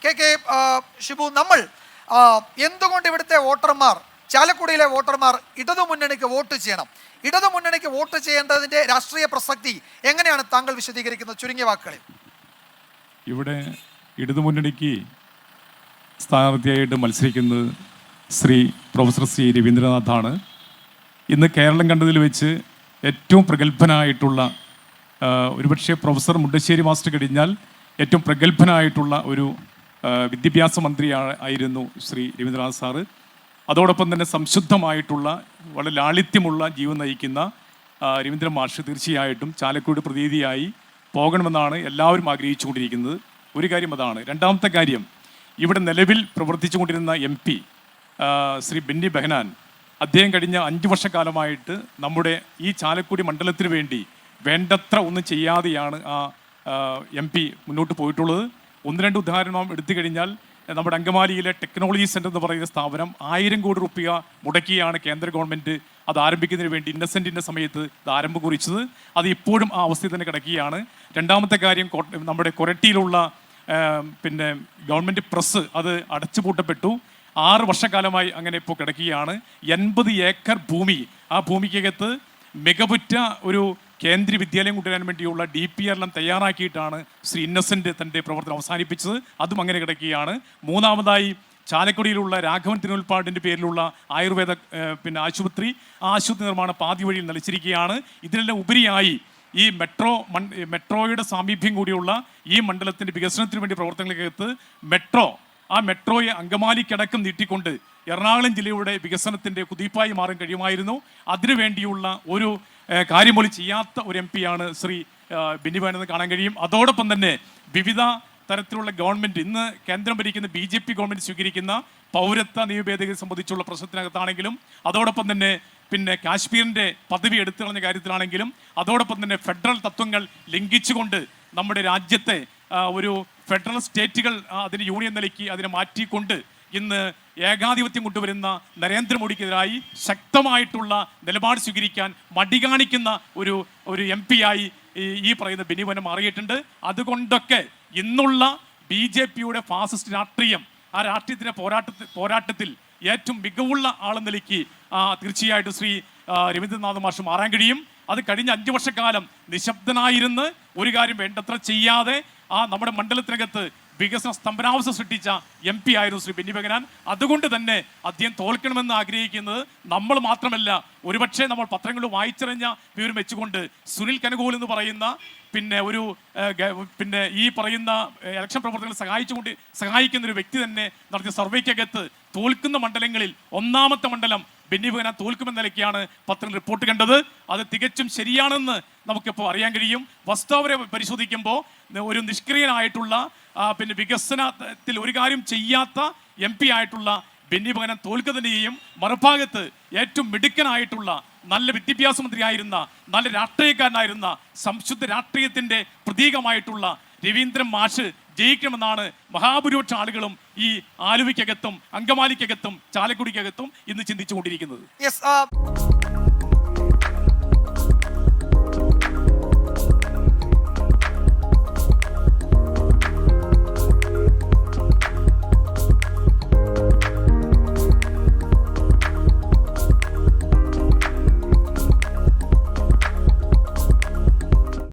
K K Shibu, നമ്മൾ എന്തുകൊണ്ട് ഇവിടുത്തെ വോട്ടർമാർ, ചാലക്കുടിയിലെ വോട്ടർമാർ ഇടതുമുന്നണിക്ക് വോട്ട് ചെയ്യണം? ഇടതുമുന്നണിക്ക് വോട്ട് ചെയ്യേണ്ടതിന്റെ രാഷ്ട്രീയ പ്രസക്തി എങ്ങനെയാണ് താങ്കൾ വിശദീകരിക്കുന്നത് ചുരുങ്ങിയ വാക്കുകളിൽ? ഇവിടെ ഇടതുമുന്നണിക്ക് സ്ഥാനാർത്ഥിയായിട്ട് മത്സരിക്കുന്നത് പ്രൊഫസർ സി രവീന്ദ്രനാഥാണ്. ഇന്ന് കേരളം കണ്ടതിൽ വെച്ച് ഏറ്റവും പ്രഗത്ഭനായിട്ടുള്ള, ഒരുപക്ഷെ പ്രൊഫസർ മുണ്ടശ്ശേരി മാസ്റ്റർ കഴിഞ്ഞാൽ ഏറ്റവും പ്രഗത്ഭനായിട്ടുള്ള ഒരു വിദ്യാഭ്യാസ മന്ത്രി ആയിരുന്നു ശ്രീ രവീന്ദ്രനാഥ് സാറ്. അതോടൊപ്പം തന്നെ സംശുദ്ധമായിട്ടുള്ള, വളരെ ലാളിത്യമുള്ള ജീവൻ നയിക്കുന്ന രവീന്ദ്രൻ മാഷ് തീർച്ചയായിട്ടും ചാലക്കുടി പ്രതിനിധിയായി പോകണമെന്നാണ് എല്ലാവരും ആഗ്രഹിച്ചുകൊണ്ടിരിക്കുന്നത്. ഒരു കാര്യം അതാണ്. രണ്ടാമത്തെ കാര്യം, ഇവിടെ നിലവിൽ പ്രവർത്തിച്ചുകൊണ്ടിരുന്ന MP ശ്രീ ബെന്നി ബെഹനാൻ, അദ്ദേഹം കഴിഞ്ഞ 5 വർഷക്കാലമായിട്ട് നമ്മുടെ ഈ ചാലക്കുടി മണ്ഡലത്തിന് വേണ്ടി വേണ്ടത്ര ഒന്നും ചെയ്യാതെയാണ് ആ MP മുന്നോട്ട് പോയിട്ടുള്ളത്. 1-2 ഉദാഹരണം എടുത്തു കഴിഞ്ഞാൽ, നമ്മുടെ അങ്കമാലിയിലെ ടെക്നോളജി സെൻ്റർ എന്ന് പറയുന്ന സ്ഥാപനം 1000 കോടി രൂപ മുടക്കിയാണ് കേന്ദ്ര ഗവൺമെൻറ് അത് ആരംഭിക്കുന്നതിന് വേണ്ടി ഇന്നസെൻറ്റിൻ്റെ സമയത്ത് ഇത് ആരംഭം കുറിച്ചത്. അത് ഇപ്പോഴും ആ അവസ്ഥയിൽ തന്നെ കിടക്കുകയാണ്. രണ്ടാമത്തെ കാര്യം, നമ്മുടെ കൊരട്ടിയിലുള്ള ഗവൺമെൻറ് പ്രസ് അത് അടച്ചുപൂട്ടപ്പെട്ടു. 6 വർഷക്കാലമായി അങ്ങനെ ഇപ്പോൾ കിടക്കുകയാണ്. 80 ഏക്കർ ഭൂമി, ആ ഭൂമിക്കകത്ത് മികവുറ്റ ഒരു കേന്ദ്രീയ വിദ്യാലയം കൊണ്ടുവരാൻ വേണ്ടിയുള്ള DPR എല്ലാം തയ്യാറാക്കിയിട്ടാണ് ശ്രീ ഇന്നസെൻ്റ് തൻ്റെ പ്രവർത്തനം അവസാനിപ്പിച്ചത്. അതും അങ്ങനെ കിടക്കുകയാണ്. മൂന്നാമതായി, ചാലക്കുടിയിലുള്ള രാഘവൻ തിരുവൽപ്പാടിൻ്റെ പേരിലുള്ള ആയുർവേദ ആശുപത്രി, ആ ആശുപത്രി നിർമ്മാണം പാതി വഴിയിൽ നിലച്ചിരിക്കുകയാണ്. ഇതിനെല്ലാം ഉപരിയായി ഈ മെട്രോയുടെ സാമീപ്യം കൂടിയുള്ള ഈ മണ്ഡലത്തിൻ്റെ വികസനത്തിന് വേണ്ടി പ്രവർത്തനങ്ങൾക്കകത്ത് ആ മെട്രോയെ അങ്കമാലിക്കടക്കം നീട്ടിക്കൊണ്ട് എറണാകുളം ജില്ലയുടെ വികസനത്തിൻ്റെ കുതിപ്പായി മാറാൻ കഴിയുമായിരുന്നു. അതിനുവേണ്ടിയുള്ള ഒരു കാര്യം പോലും ചെയ്യാത്ത ഒരു MP ആണ് ശ്രീ ബെന്നി ബെഹനാൻ എന്ന് കാണാൻ കഴിയും. അതോടൊപ്പം തന്നെ വിവിധ തരത്തിലുള്ള ഗവൺമെൻറ്, ഇന്ന് കേന്ദ്രം ഭരിക്കുന്ന BJP ഗവൺമെൻറ് സ്വീകരിക്കുന്ന പൗരത്വ നിയമ ഭേദഗതി സംബന്ധിച്ചുള്ള പ്രശ്നത്തിനകത്താണെങ്കിലും, അതോടൊപ്പം തന്നെ കാശ്മീരിൻ്റെ പദവി എടുത്തു കളഞ്ഞ കാര്യത്തിലാണെങ്കിലും, അതോടൊപ്പം തന്നെ ഫെഡറൽ തത്വങ്ങൾ ലംഘിച്ചുകൊണ്ട് നമ്മുടെ രാജ്യത്തെ ഒരു ഫെഡറൽ സ്റ്റേറ്റുകൾ അതിന് യൂണിയൻ നിലയ്ക്ക് അതിനെ മാറ്റിക്കൊണ്ട് ഇന്ന് ഏകാധിപത്യം കൊണ്ടുവരുന്ന നരേന്ദ്രമോദിക്കെതിരായി ശക്തമായിട്ടുള്ള നിലപാട് സ്വീകരിക്കാൻ മടി കാണിക്കുന്ന ഒരു MP ആയി ഈ പറയുന്ന ബെന്നി ബെഹനാൻ മാറിയിട്ടുണ്ട്. അതുകൊണ്ടൊക്കെ ഇന്നുള്ള BJPയുടെ ഫാസിസ്റ്റ് രാഷ്ട്രീയം, ആ രാഷ്ട്രീയത്തിൻ്റെ പോരാട്ടത്തിൽ ഏറ്റവും മികവുള്ള ആളെന്ന നിലയ്ക്ക് തീർച്ചയായിട്ടും ശ്രീ രവീന്ദ്രനാഥ് മാഷ് മാറാൻ കഴിയും. അത് കഴിഞ്ഞ 5 വർഷക്കാലം നിശബ്ദനായിരുന്ന് ഒരു കാര്യം വേണ്ടത്ര ചെയ്യാതെ നമ്മുടെ മണ്ഡലത്തിനകത്ത് വികസന സ്തംഭനാവസ്ഥ സൃഷ്ടിച്ച MP ആയിരുന്നു ശ്രീ ബെന്നി ബെഹനാൻ. അതുകൊണ്ട് തന്നെ അദ്ദേഹം തോൽക്കണമെന്ന് ആഗ്രഹിക്കുന്നത് നമ്മൾ മാത്രമല്ല, ഒരുപക്ഷെ നമ്മൾ പത്രങ്ങളിൽ വായിച്ചറിഞ്ഞ വിവരം വെച്ചുകൊണ്ട് സുനിൽ കനകോൽ എന്ന് പറയുന്ന ഈ പറയുന്ന ഇലക്ഷൻ പ്രവർത്തനങ്ങൾ സഹായിക്കുന്ന ഒരു വ്യക്തി തന്നെ നടത്തിയ സർവേക്കകത്ത് തോൽക്കുന്ന മണ്ഡലങ്ങളിൽ 1ാമത്തെ മണ്ഡലം ബെന്നി ബെഹനാൻ തോൽക്കുമെന്ന നിലയ്ക്കാണ് പത്രത്തിൽ റിപ്പോർട്ട് കണ്ടത്. അത് തികച്ചും ശരിയാണെന്ന് നമുക്കിപ്പോൾ അറിയാൻ കഴിയും. വസ്തുതവരെ പരിശോധിക്കുമ്പോൾ ഒരു നിഷ്ക്രിയനായിട്ടുള്ള വികസനത്തിൽ ഒരു കാര്യം ചെയ്യാത്ത MP ആയിട്ടുള്ള ബെന്നി ബെഹനാൻ തോൽക്കുക തന്നെ ചെയ്യും. മറുഭാഗത്ത് ഏറ്റവും മിടുക്കനായിട്ടുള്ള, നല്ല വിദ്യാഭ്യാസ മന്ത്രിയായിരുന്ന, നല്ല രാഷ്ട്രീയക്കാരനായിരുന്ന, സംശുദ്ധ രാഷ്ട്രീയത്തിൻ്റെ പ്രതീകമായിട്ടുള്ള രവീന്ദ്രൻ മാഷ് ജയിക്കണമെന്നാണ് മഹാഭൂരിപക്ഷ ആളുകളും ഈ ആലുവയ്ക്കകത്തും അങ്കമാലിക്കകത്തും ചാലക്കുടിക്കകത്തും ഇന്ന് ചിന്തിച്ചുകൊണ്ടിരിക്കുന്നത്.